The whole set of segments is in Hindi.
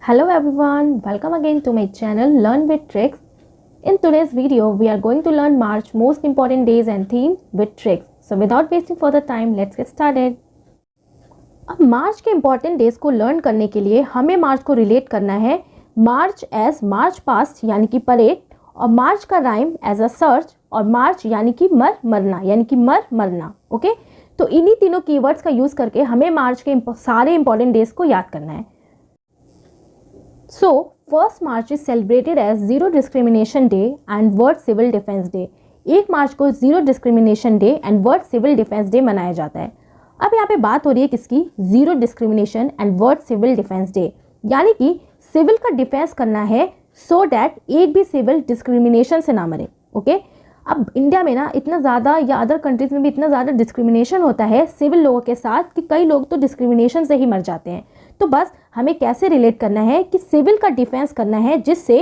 Hello everyone, welcome again to my channel Learn with Tricks. In today's video, we are going to learn March most important days and themes with tricks. So without wasting further time, let's get started. अब मार्च के इम्पॉर्टेंट डेज को लर्न करने के लिए हमें मार्च को रिलेट करना है मार्च एज मार्च पास्ट यानी कि परेड, और मार्च का राइम एज अ सर्च, और मार्च यानी कि मरना यानी कि मरना। ओके, तो इन्हीं तीनों कीवर्ड्स का यूज़ करके हमें मार्च के सारे इंपॉर्टेंट डेज को याद करना है। So, 1st March is celebrated as Zero Discrimination Day and World Civil Defense Day. 1 March को zero discrimination day and world civil defence day मनाया जाता है। अब यहाँ पे बात हो रही है किसकी? Zero discrimination and world civil defence day, यानी कि सिविल का डिफेंस करना है सो डैट एक भी सिविल डिस्क्रिमिनेशन से ना मरे। ओके, अब इंडिया में ना इतना ज़्यादा या अदर कंट्रीज में भी इतना ज़्यादा डिस्क्रिमिनेशन होता है सिविल लोगों के साथ कि कई लोग तो डिस्क्रिमिनेशन से ही मर जाते हैं। तो बस हमें कैसे रिलेट करना है कि सिविल का डिफेंस करना है जिससे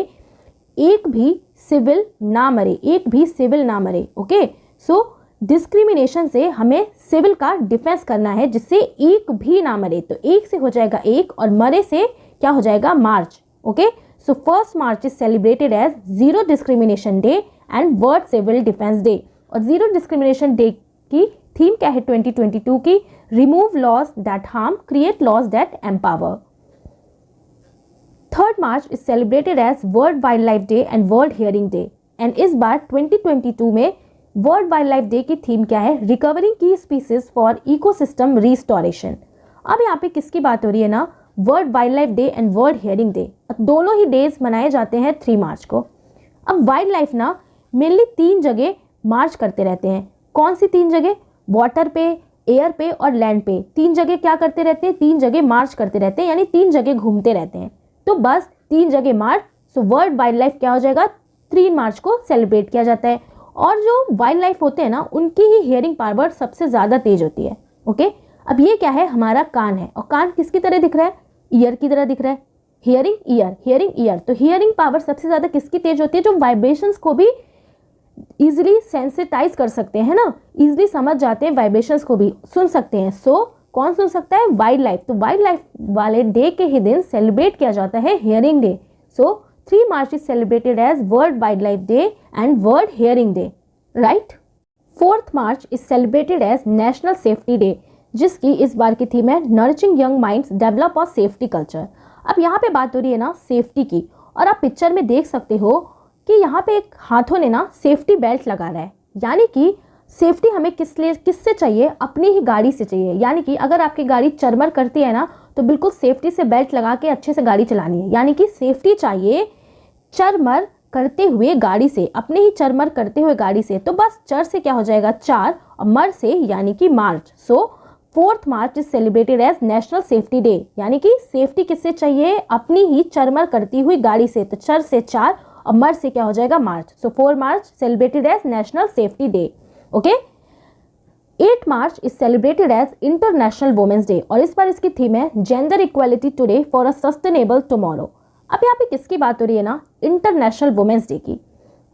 एक भी सिविल ना मरे, एक भी सिविल ना मरे। ओके, सो डिस्क्रिमिनेशन से हमें सिविल का डिफेंस करना है जिससे एक भी ना मरे। तो एक से हो जाएगा एक और मरे से क्या हो जाएगा? March. Okay, so 1st March is celebrated as zero discrimination day and world civil defence day. और जीरो डिस्क्रिमिनेशन डे की थीम क्या है 2022 की? Remove laws that harm, create laws that empower. 3rd March is celebrated as world wild life day and world hearing day. And इस बार 2022 में वर्ल्ड वाइल्ड लाइफ डे की थीम क्या है? रिकवरिंग की स्पीसीज फॉर इकोसिस्टम रिस्टोरेशन। अब यहाँ पे किसकी बात हो रही है ना? World wild life day and world hearing day. दोनों ही डेज मनाए जाते हैं 3 मार्च को। अब वाइल्ड लाइफ ना मेनली 3 जगह मार्च करते रहते हैं। कौन सी 3 जगह? वाटर पे, एयर पे और लैंड पे। 3 जगह क्या करते रहते हैं? 3 जगह मार्च करते रहते हैं, यानी 3 जगह घूमते रहते हैं। तो बस 3 जगह मार्च। सो वर्ल्ड वाइल्ड लाइफ क्या हो जाएगा? 3 मार्च को सेलिब्रेट किया जाता है। और जो वाइल्ड लाइफ होते हैं ना उनकी ही हियरिंग पावर सबसे ज़्यादा तेज होती है। ओके, अब ये क्या है? हमारा कान है, और कान किसकी तरह दिख रहा है? ईयर की तरह दिख रहा है। Hearing year, hearing year. तो हियरिंग पावर सबसे ज़्यादा किसकी तेज होती है? जो वाइब्रेशंस को भी इजिली सेंसिटाइज कर सकते हैं ना, इजिली समझ जाते हैं, वाइब्रेशंस को भी सुन सकते हैं। सो कौन सुन सकता है? Wild life. तो वाइल्ड लाइफ वाले डे के ही दिन सेलिब्रेट किया जाता है hearing day. So 3 March is celebrated as world wild life day and world hearing day, right. 4th March is celebrated as national safety day, जिसकी इस बार की थीम है नर्चिंग यंग माइंड्स डेवलप और सेफ्टी कल्चर। अब यहाँ पे बात हो रही है ना सेफ्टी की, और आप पिक्चर में देख सकते हो कि यहाँ पे एक हाथों ने ना सेफ्टी बेल्ट लगा रहा है, यानी कि सेफ्टी हमें किससे चाहिए? अपनी ही गाड़ी से चाहिए। यानी कि अगर आपकी गाड़ी चरमर करती है ना तो बिल्कुल सेफ्टी से बेल्ट लगा के अच्छे से गाड़ी चलानी है। यानी कि सेफ्टी चाहिए चरमर करते हुए गाड़ी से, अपने ही चरमर करते हुए गाड़ी से। तो बस चर से क्या हो जाएगा? 4, और मर से यानी कि March. So 4th March is celebrated as national safety day, यानी कि सेफ्टी किससे चाहिए? अपनी ही चरमर करती हुई गाड़ी से। तो चर से 4 और मर से क्या हो जाएगा? March. So 4 March celebrated as national safety day. Okay, 8 March is celebrated as international women's day, और इस बार इसकी थीम है gender equality today for a sustainable tomorrow. अब यहाँ पे किसकी बात हो रही है ना? इंटरनेशनल वुमेन्स डे की।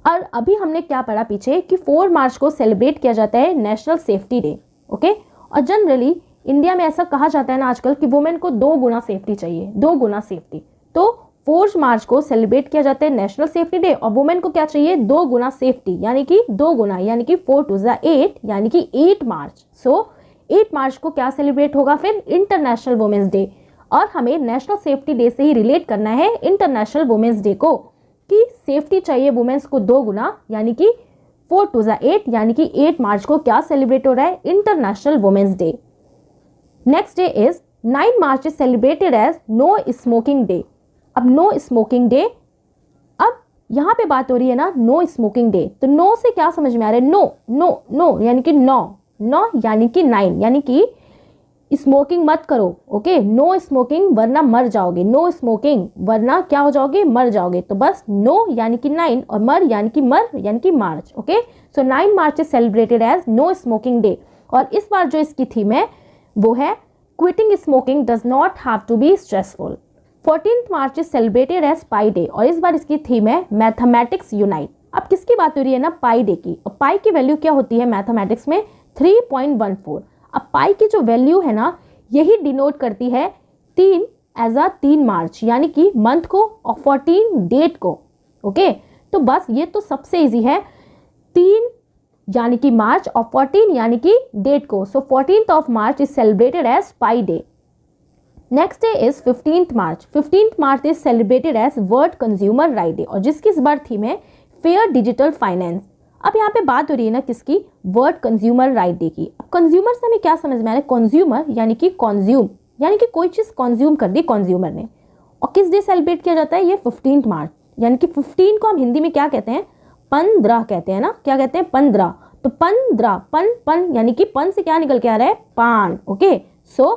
और अभी हमने क्या पढ़ा पीछे कि 4 मार्च को सेलिब्रेट किया जाता है नेशनल सेफ्टी डे। ओके, और जनरली इंडिया में ऐसा कहा जाता है ना आजकल कि वुमेन को 2 गुना सेफ्टी चाहिए, 2 गुना सेफ्टी। तो 4 मार्च को सेलिब्रेट किया जाता है नेशनल सेफ्टी डे, और वुमेन को क्या चाहिए? 2 गुना सेफ्टी, यानी कि 2 गुना, यानी कि 4 to the 8, यानी कि 8 मार्च। सो 8 मार्च को क्या सेलिब्रेट होगा फिर? International women's day. और हमें नेशनल सेफ्टी डे से ही रिलेट करना है इंटरनेशनल वुमेन्स डे को, कि सेफ्टी चाहिए वुमेन्स को 2 गुना, यानी कि 4 to the 8, यानी कि 8 मार्च को क्या सेलिब्रेट हो रहा है? International women's day. Next day is 9 March is celebrated as no smoking day. अब नो स्मोकिंग डे, अब यहाँ पे बात हो रही है ना नो स्मोकिंग डे। तो नो से क्या समझ में आ रहा है? नो नो नो यानी कि 9, 9 यानी कि 9, यानी कि स्मोकिंग मत करो। ओके, नो स्मोकिंग वरना मर जाओगे, नो स्मोकिंग वरना क्या हो जाओगे? मर जाओगे। तो बस नो यानी कि 9 और मर यानी कि March. Okay, so 9 March is celebrated as no smoking day. और इस बार जो इसकी थीम है वो है quitting smoking does not have to be stressful. 14th March is celebrated as pi day, और इस बार इसकी थीम है मैथमेटिक्स यूनाइट। अब किसकी बात हो रही है ना? पाई डे की। और पाई की वैल्यू क्या होती है मैथमेटिक्स में? 3.14। अब पाई की जो वैल्यू है ना यही डिनोट करती है 3 एज अ 3 मार्च यानी कि मंथ को और 14 डेट को। ओके तो बस ये तो सबसे इजी है, 3 यानी कि मार्च और 14 यानी कि डेट को। So 14th of March is celebrated as pi day. Next day is 15th March. 15th March is celebrated as world consumer right day और जिसकी इस बार थीम है फेयर डिजिटल फाइनेंस। अब यहाँ पे बात हो रही है ना किसकी, वर्ल्ड कंज्यूमर राइट डे की। अब कंज्यूमर से हमें क्या समझ में आ रहा है, कंज्यूमर यानी कि कॉन्ज्यूम यानी कि कोई चीज़ कॉन्ज्यूम कर दी कंज्यूमर ने। और किस डे सेलिब्रेट किया जाता है, ये 15 मार्च यानी कि 15 को हम हिंदी में क्या कहते हैं, 15 कहते हैं ना, क्या कहते हैं 15। तो 15 पन यानी कि पन से क्या निकल के आ रहा है, पान। ओके सो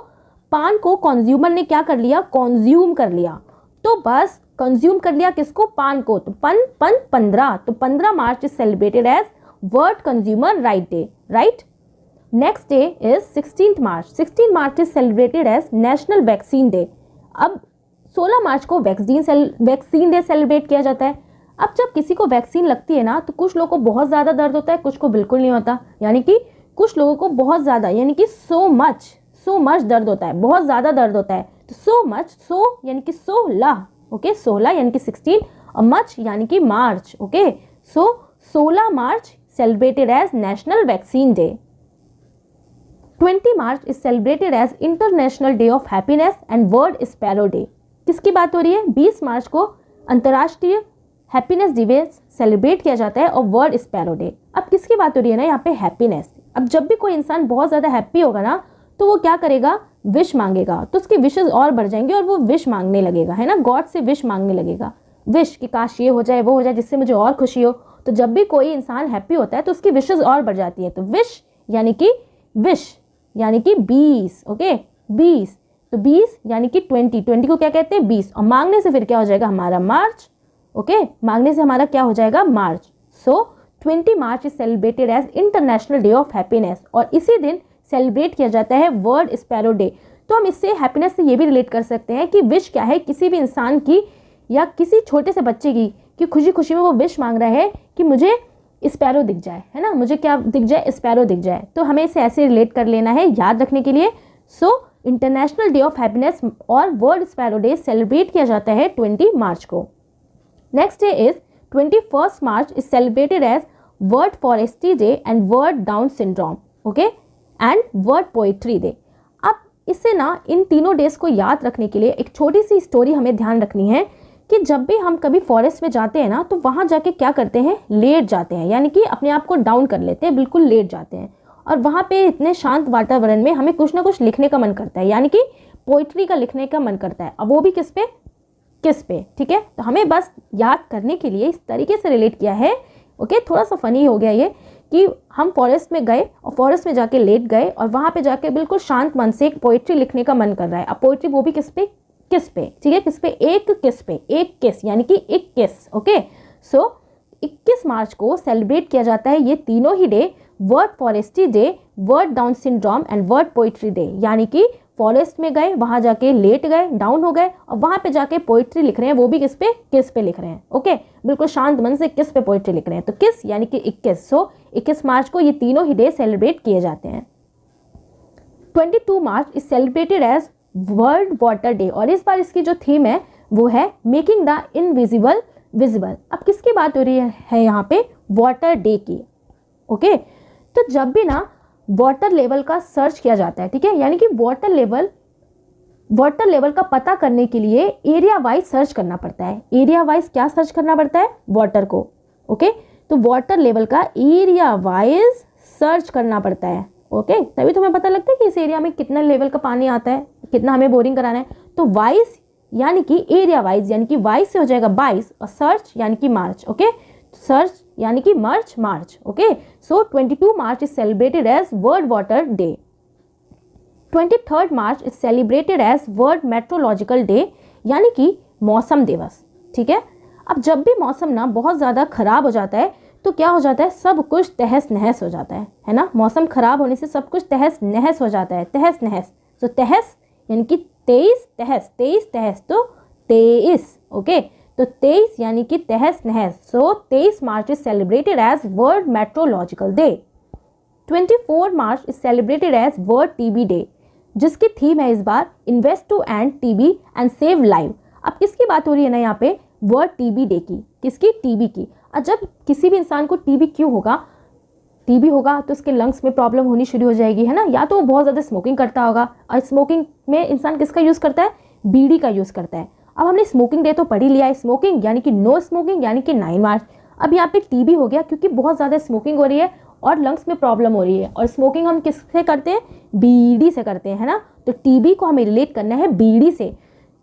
पान को कंज्यूमर ने क्या कर लिया, कंज्यूम कर लिया। तो बस कंज्यूम कर लिया किसको, पान को। तो पन 15। तो 15 March is celebrated as world consumer right day, right. Next day is 16th March. 16 March is celebrated as national vaccine day. अब 16 मार्च को वैक्सीन डे सेलिब्रेट किया जाता है। अब जब किसी को वैक्सीन लगती है ना तो कुछ लोगों को बहुत ज़्यादा दर्द होता है, कुछ को बिल्कुल नहीं होता। यानी कि कुछ लोगों को बहुत ज़्यादा यानी कि सो मच दर्द होता है, बहुत ज़्यादा दर्द होता है। तो सो मच, सो यानी कि 16, ओके 16 यानी कि 16 और मच यानी कि March. Okay so 16 March celebrated as national vaccine day. 20 March is celebrated as international day of happiness and world sparrow day. किसकी बात हो रही है, 20 मार्च को अंतर्राष्ट्रीय हैप्पीनेस दिवस सेलिब्रेट किया जाता है और वर्ल्ड स्पैरो डे। अब किसकी बात हो रही है ना यहाँ पे, हैप्पीनेस। अब जब भी कोई इंसान बहुत ज़्यादा हैप्पी होगा ना तो वो क्या करेगा, विश मांगेगा, तो उसकी विशेस और बढ़ जाएंगे और वो विश मांगने लगेगा, है ना, गॉड से विश मांगने लगेगा। विश कि काश ये हो जाए वो हो जाए जिससे मुझे और खुशी हो। तो जब भी कोई इंसान हैप्पी होता है तो उसकी विशेस और बढ़ जाती है। तो विश यानी कि 20, ओके 20। तो 20 यानी कि 20 को क्या कहते हैं 20, और मांगने से फिर क्या हो जाएगा हमारा मार्च। ओके मांगने से हमारा क्या हो जाएगा March. So 20 March is celebrated as international day of happiness और इसी दिन सेलिब्रेट किया जाता है वर्ल्ड स्पैरो डे। तो हम इससे हैप्पीनेस से ये भी रिलेट कर सकते हैं कि विश क्या है, किसी भी इंसान की या किसी छोटे से बच्चे की कि खुशी खुशी में वो विश मांग रहा है कि मुझे स्पैरो दिख जाए, है ना, मुझे क्या दिख जाए, स्पैरो दिख जाए। तो हमें इसे ऐसे रिलेट कर लेना है याद रखने के लिए। So international day of happiness और वर्ल्ड स्पैरो डे सेलिब्रेट किया जाता है 20 मार्च को। Next day is 21 March is celebrated as world forestry day and world down syndrome, okay and world poetry day. अब इससे ना इन तीनों डेज को याद रखने के लिए एक छोटी सी स्टोरी हमें ध्यान रखनी है कि जब भी हम कभी फॉरेस्ट में जाते हैं ना तो वहाँ जाके क्या करते हैं, लेट जाते हैं, यानी कि अपने आप को डाउन कर लेते हैं, बिल्कुल लेट जाते हैं। और वहाँ पे इतने शांत वातावरण में हमें कुछ ना कुछ लिखने का मन करता है, यानी कि पोइट्री का लिखने का मन करता है। अब वो भी किस पे, ठीक है। तो हमें बस याद करने के लिए इस तरीके से रिलेट किया है। ओके थोड़ा सा फनी हो गया ये कि हम फॉरेस्ट में गए और फॉरेस्ट में जाके लेट गए और वहाँ पे जाके बिल्कुल शांत मन से एक पोइट्री लिखने का मन कर रहा है। अब पोइट्री वो भी किस पे, ठीक है, किस पे, एक किस यानी कि 21। ओके सो 21 मार्च को सेलिब्रेट किया जाता है ये तीनों ही day, world forestry day, world down syndrome and world poetry day. यानी कि फॉरेस्ट में गए, वहाँ जाके लेट गए, डाउन हो गए और वहाँ पे जाके पोइट्री लिख रहे हैं, वो भी किस पे लिख रहे हैं। ओके बिल्कुल शांत मन से किस पे पोइट्री लिख रहे हैं, तो किस यानी कि 21। सो 21 मार्च को ये तीनों ही डे सेलिब्रेट किए जाते हैं। 22 March is celebrated as world water day और इस बार इसकी जो थीम है वो है मेकिंग द इनविजिबल विजिबल। अब किसकी बात हो रही है यहाँ पे, वाटर डे की। ओके तो जब भी ना वाटर लेवल का सर्च किया जाता है, ठीक है, यानी कि वाटर लेवल का पता करने के लिए एरिया वाइज सर्च करना पड़ता है। एरिया वाइज क्या सर्च करना पड़ता है, वाटर को। ओके तो वाटर लेवल का एरिया वाइज सर्च करना पड़ता है। ओके तभी तो हमें पता लगता है कि इस एरिया में कितना लेवल का पानी आता है, कितना हमें बोरिंग कराना है। तो वाइज यानी कि एरिया वाइज यानी कि वाइज से हो जाएगा 22 और सर्च यानी कि मार्च। ओके सर्च यानी कि March. Okay so 22 March is celebrated as world water day. 23 March is celebrated as world meteorological day यानी कि मौसम दिवस, ठीक है। अब जब भी मौसम ना बहुत ज़्यादा खराब हो जाता है तो क्या हो जाता है, सब कुछ तहस नहस हो जाता है ना। मौसम खराब होने से सब कुछ तहस नहस हो जाता है, तहस नहस। तो तहस यानी कि 23 तहस तो 23। ओके तो 23 यानी कि तहस नहस। So 23 March is celebrated as world meteorological day. 24 March is celebrated as world TB day जिसकी थीम है इस बार invest to end TB and save live. अब किसकी बात हो रही है ना यहाँ पे, वर्ल्ड टीबी डे की। किसकी? टीबी की। और जब किसी भी इंसान को टीबी क्यों होगा, टीबी होगा तो उसके लंग्स में प्रॉब्लम होनी शुरू हो जाएगी, है ना, या तो वो बहुत ज़्यादा स्मोकिंग करता होगा। और स्मोकिंग में इंसान किसका यूज़ करता है? बीड़ी का यूज़ करता है। अब हमने स्मोकिंग डे तो पढ़ ही लिया है, स्मोकिंग यानी कि नो स्मोकिंग यानी कि 9 मार्च। अब यहाँ पे टीबी हो गया क्योंकि बहुत ज़्यादा स्मोकिंग हो रही है और लंग्स में प्रॉब्लम हो रही है। और स्मोकिंग हम किससे करते हैं? बीड़ी से करते हैं, है ना। तो टीबी को हमें रिलेट करना है बीड़ी से।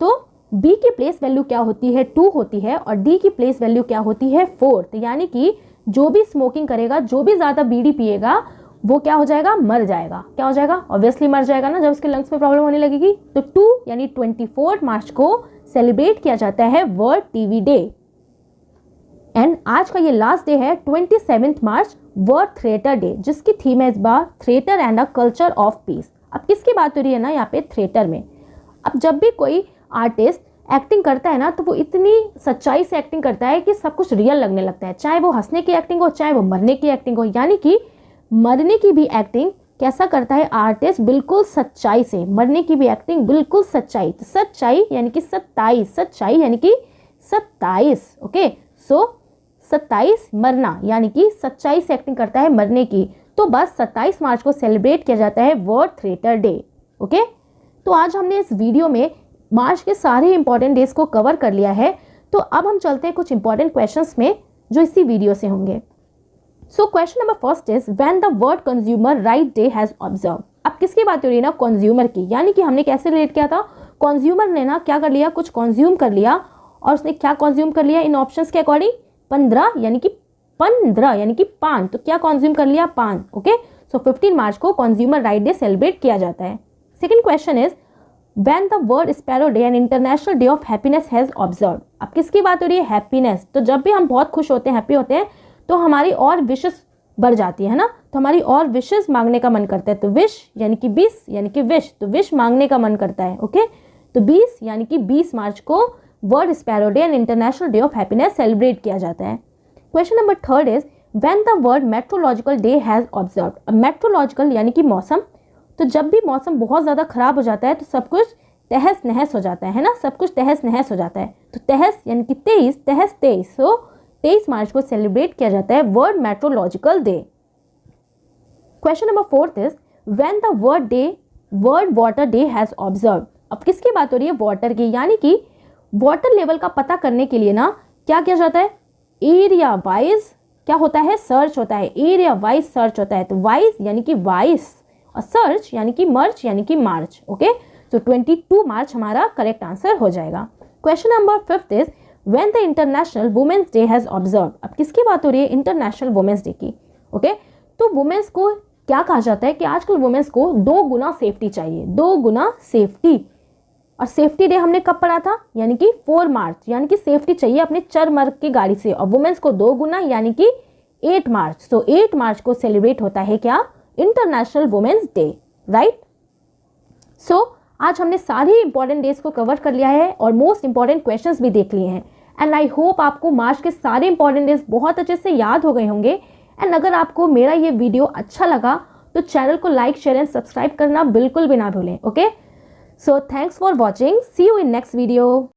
तो बी की प्लेस वैल्यू क्या होती है? 2 होती है। और डी की प्लेस वैल्यू क्या होती है? 4। तो यानी कि जो भी स्मोकिंग करेगा, जो भी ज़्यादा बीड़ी पिएगा, वो क्या हो जाएगा? मर जाएगा। क्या हो जाएगा? ऑब्वियसली मर जाएगा ना, जब उसके लंग्स में प्रॉब्लम होने लगेगी। तो 2 यानी 24 मार्च को सेलिब्रेट किया जाता है वर्ल्ड टीबी डे। एंड आज का ये लास्ट डे है 27 मार्च, वर्ल्ड थिएटर डे, जिसकी थीम है इस बार theatre and a culture of peace. अब किसकी बात हो रही है ना यहाँ पे? थिएटर में। अब जब भी कोई आर्टिस्ट एक्टिंग करता है ना, तो वो इतनी सच्चाई से एक्टिंग करता है कि सब कुछ रियल लगने लगता है, चाहे वो हंसने की एक्टिंग हो, चाहे वो मरने की एक्टिंग हो। यानी कि मरने की भी एक्टिंग कैसा करता है आर्टिस्ट? बिल्कुल सच्चाई से। मरने की भी एक्टिंग बिल्कुल सच्चाई। तो सच्चाई यानी कि 27, सच्चाई यानी कि 27। ओके, सो 27 मरना यानी कि सच्चाई से एक्टिंग करता है मरने की। तो बस 27 मार्च को सेलिब्रेट किया जाता है वर्ल्ड थिएटर डे। ओके, तो आज हमने इस वीडियो में मार्च के सारे इंपॉर्टेंट डेज को कवर कर लिया है। तो अब हम चलते हैं कुछ इंपॉर्टेंट क्वेश्चंस में जो इसी वीडियो से होंगे। So question number first is when the world consumer right day has observe. अब किसकी बात हो रही है ना? कंज्यूमर की। यानी कि हमने कैसे रिलेट किया था? कंज्यूमर ने ना क्या कर लिया? कुछ कंज्यूम कर लिया। और उसने क्या कंज्यूम कर लिया इन ऑप्शंस के अकॉर्डिंग? 15 यानी कि 15 यानी कि पान। तो क्या कंज्यूम कर लिया? पान। ओके, सो 15 मार्च को कंज्यूमर राइट डे सेलिब्रेट किया जाता है। Second question is When the World Sparrow Day and International Day of Happiness has observed। अब किसकी बात हो रही है? हैप्पीनेस। तो जब भी हम बहुत खुश होते हैं, हैप्पी होते हैं, तो हमारी और विशेस बढ़ जाती है ना, तो हमारी और विशेस मांगने का मन करता है। तो विश यानी कि 20 यानी कि विश, तो विश मांगने का मन करता है। ओके, तो 20 यानी कि 20 मार्च को world sparrow day and international day of happiness celebrate किया जाता है। Question number third is when the world meteorological day has observed. अब मेट्रोलॉजिकल यानी कि मौसम। तो जब भी मौसम बहुत ज़्यादा खराब हो जाता है तो सब कुछ तहस नहस हो जाता है ना, सब कुछ तहस नहस हो जाता है। तो तहस यानी कि 23, तहस 23। सो 23 मार्च को सेलिब्रेट किया जाता है world meteorological day. Question number fourth is when the world water day has observed. अब किसकी बात हो रही है? वाटर की। यानी कि वाटर लेवल का पता करने के लिए ना क्या किया जाता है? एरिया वाइज क्या होता है? सर्च होता है। एरिया वाइज सर्च होता है। तो वाइज यानी कि वाइस और सर्च यानी कि मर्च यानी कि मार्च। ओके, तो 22 मार्च हमारा करेक्ट आंसर हो जाएगा। Question number fifth is when the international women's day has observed. अब किसकी बात हो रही है? इंटरनेशनल वुमेन्स डे की। ओके, तो वुमेन्स को क्या कहा जाता है कि आजकल वुमेन्स को 2 गुना सेफ्टी चाहिए, 2 गुना सेफ्टी। और सेफ्टी डे हमने कब पढ़ा था? यानी कि 4 मार्च, यानी कि सेफ्टी चाहिए अपने चरमर्ग की गाड़ी से। और वुमेन्स को 2 गुना यानी कि 8 मार्च। तो 8 मार्च को सेलिब्रेट होता है क्या? International women's day, right. So आज हमने सारे इंपॉर्टेंट डेज को कवर कर लिया है और मोस्ट इंपॉर्टेंट क्वेश्चंस भी देख लिए हैं। एंड आई होप आपको मार्च के सारे इंपॉर्टेंट डेज बहुत अच्छे से याद हो गए होंगे। एंड अगर आपको मेरा ये वीडियो अच्छा लगा तो चैनल को लाइक, शेयर एंड सब्सक्राइब करना बिल्कुल भी ना भूलें। Okay, so thanks for watching, see you in next video.